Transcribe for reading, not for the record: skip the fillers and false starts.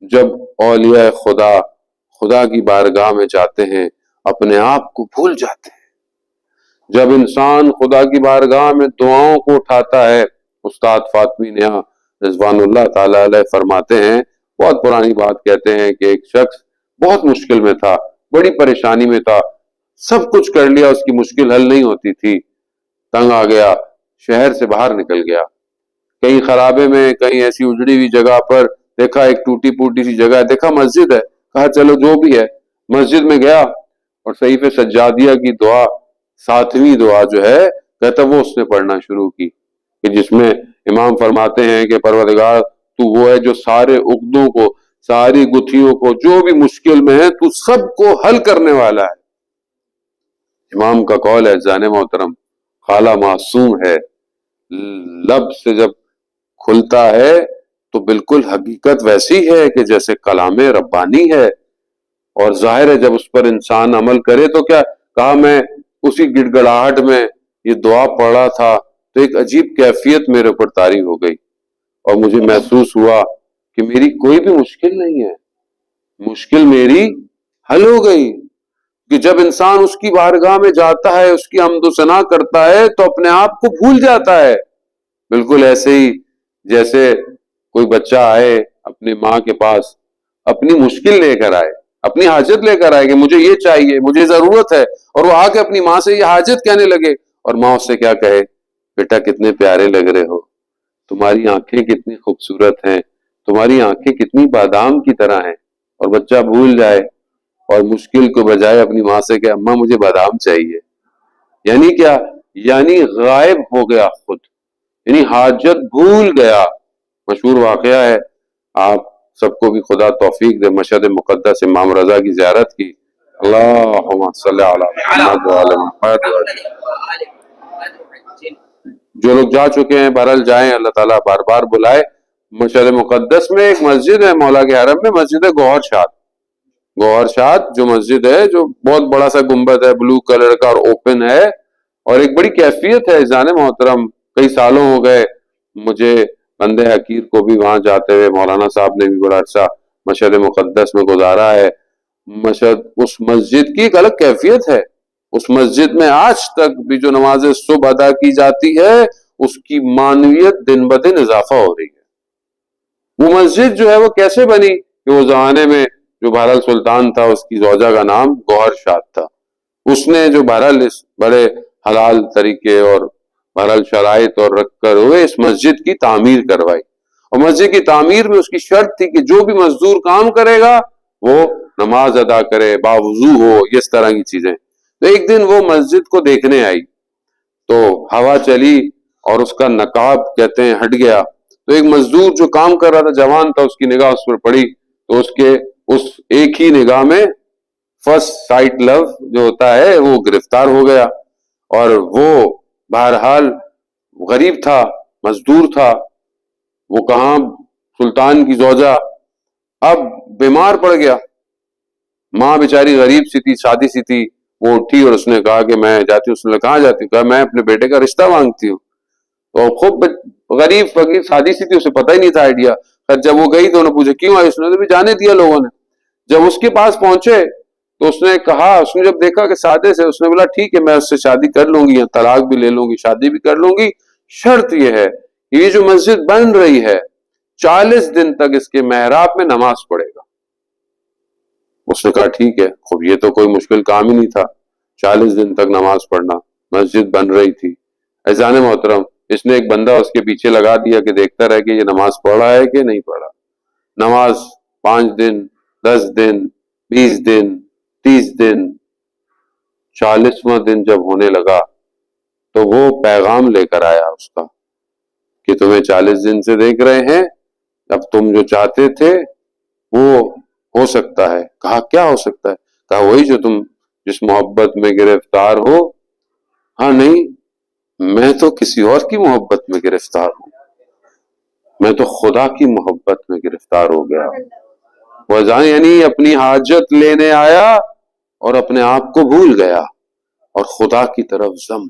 جب اولیاء خدا خدا کی بارگاہ میں جاتے ہیں اپنے آپ کو بھول جاتے ہیں. جب انسان خدا کی بارگاہ میں دعاؤں کو اٹھاتا ہے، استاد فاطمی نیا رضوان اللہ تعالی علیہ فرماتے ہیں، بہت پرانی بات کہتے ہیں کہ ایک شخص بہت مشکل میں تھا، بڑی پریشانی میں تھا، سب کچھ کر لیا، اس کی مشکل حل نہیں ہوتی تھی، تنگ آ گیا، شہر سے باہر نکل گیا، کہیں خرابے میں، کہیں ایسی اجڑی ہوئی جگہ پر دیکھا ایک ٹوٹی پوٹی سی جگہ ہے، دیکھا مسجد ہے، کہا چلو جو بھی ہے. مسجد میں گیا اور صحیفہ سجادیہ کی دعا، 7ویں دعا جو ہے کہتا وہ اس نے پڑھنا شروع کی، کہ جس میں امام فرماتے ہیں کہ پروردگار تو وہ ہے جو سارے عقدوں کو، ساری گتھیوں کو، جو بھی مشکل میں ہے تو سب کو حل کرنے والا ہے. امام کا قول ہے جان محترم، خالہ معصوم ہے، لب سے جب کھلتا ہے تو بالکل حقیقت ویسی ہے کہ جیسے کلام ربانی ہے. اور ظاہر ہے جب اس پر انسان عمل کرے تو کیا، کہا میں اسی گڑ گڑاہٹ میں یہ دعا پڑھا تھا تو ایک عجیب کیفیت میرے اوپر طاری ہو گئی اور مجھے محسوس ہوا کہ میری کوئی بھی مشکل نہیں ہے، مشکل میری حل ہو گئی. کہ جب انسان اس کی بارگاہ میں جاتا ہے، اس کی حمد و ثنا کرتا ہے تو اپنے آپ کو بھول جاتا ہے. بالکل ایسے ہی جیسے کوئی بچہ آئے اپنی ماں کے پاس، اپنی مشکل لے کر آئے، اپنی حاجت لے کر آئے کہ مجھے یہ چاہیے، مجھے ضرورت ہے، اور وہ آ کے اپنی ماں سے یہ حاجت کہنے لگے، اور ماں اس سے کیا کہے، بیٹا کتنے پیارے لگ رہے ہو، تمہاری آنکھیں کتنی خوبصورت ہیں، تمہاری آنکھیں کتنی بادام کی طرح ہیں. اور بچہ بھول جائے اور مشکل کو بجائے اپنی ماں سے کہ اماں مجھے بادام چاہیے. یعنی کیا، یعنی غائب ہو گیا خود، یعنی حاجت بھول گیا. مشہور واقعہ ہے، آپ سب کو بھی خدا توفیق دے، مشہد مقدس امام رضا کی زیارت کی. اللہم صلی علی محمد وعلی محمد. جو لوگ جا چکے ہیں بہرحال جائیں، اللہ تعالیٰ بار بار بلائے. مشہد مقدس میں ایک مسجد ہے مولا کے حرم میں، مسجد ہے گوہر شاد. گوہر شاد جو مسجد ہے، جو بہت بڑا سا گنبد ہے، بلو کلر کا اور اوپن ہے، اور ایک بڑی کیفیت ہے. جان محترم کئی سالوں ہو گئے مجھے بندے حقیر کو بھی وہاں جاتے ہوئے، مولانا صاحب نے بھی بڑا عرصہ مشہد مقدس میں گزارا ہے. مشہد اس مسجد کی ایک الگ کیفیت ہے. اس مسجد میں آج تک بھی جو نماز صبح ادا کی جاتی ہے اس کی معنویت دن بدن اضافہ ہو رہی ہے. وہ مسجد جو ہے وہ کیسے بنی کہ وہ زمانے میں جو بہرحال سلطان تھا اس کی زوجہ کا نام گوہر شاد تھا، اس نے جو بہرحال اس بڑے حلال طریقے اور بہرحال شرائط اور رکھ کر ہوئے اس مسجد کی تعمیر کروائی. اور مسجد کی تعمیر میں اس کی شرط تھی کہ جو بھی مزدور کام کرے گا وہ نماز ادا کرے، باوضو ہو، اس طرح کی چیزیں. تو ایک دن وہ مسجد کو دیکھنے آئی تو ہوا چلی اور اس کا نقاب کہتے ہیں ہٹ گیا. تو ایک مزدور جو کام کر رہا تھا، جوان تھا، اس کی نگاہ اس پر پڑی تو اس ایک ہی نگاہ میں فرسٹ سائٹ لو جو ہوتا ہے وہ گرفتار ہو گیا. اور وہ بہرحال غریب تھا، مزدور تھا، وہ کہاں سلطان کی زوجہ، اب بیمار پڑ گیا. ماں بیچاری غریب سی تھی، شادی سی تھی، وہ اٹھی اور اس نے کہا کہ میں جاتی ہوں. اس نے کہاں جاتی ہوں؟ کہا میں اپنے بیٹے کا رشتہ مانگتی ہوں. تو خوب غریب فقیر شادی سی تھی، اسے پتہ ہی نہیں تھا آئیڈیا. جب وہ گئی تو انہوں نے پوچھا کیوں آئی، اس نے تو بھی جانے دیا لوگوں نے. جب اس کے پاس پہنچے تو اس نے کہا، اس نے جب دیکھا کہ سادے سے، اس نے بولا ٹھیک ہے میں اس سے شادی کر لوں گی، یا طلاق بھی لے لوں گی، شادی بھی کر لوں گی، شرط یہ ہے یہ جو مسجد بن رہی ہے 40 دن تک اس کے محراب میں نماز پڑھے گا. اس نے کہا ٹھیک ہے. خب یہ تو کوئی مشکل کام ہی نہیں تھا، 40 دن تک نماز پڑھنا، مسجد بن رہی تھی. عزیزان محترم اس نے ایک بندہ اس کے پیچھے لگا دیا کہ دیکھتا رہے کہ یہ نماز پڑھا ہے کہ نہیں پڑھا. نماز 5 دن، 10 دن، 20 دن، 30 دن، 40واں دن جب ہونے لگا تو وہ پیغام لے کر آیا اس کا کہ تمہیں 40 دن سے دیکھ رہے ہیں، اب تم جو چاہتے تھے وہ ہو سکتا ہے. کہا کیا ہو سکتا ہے؟ کہا وہی جو تم جس محبت میں گرفتار ہو. ہاں نہیں، میں تو کسی اور کی محبت میں گرفتار ہوں، میں تو خدا کی محبت میں گرفتار ہو گیا. وجہ یعنی اپنی حاجت لینے آیا اور اپنے آپ کو بھول گیا اور خدا کی طرف ضم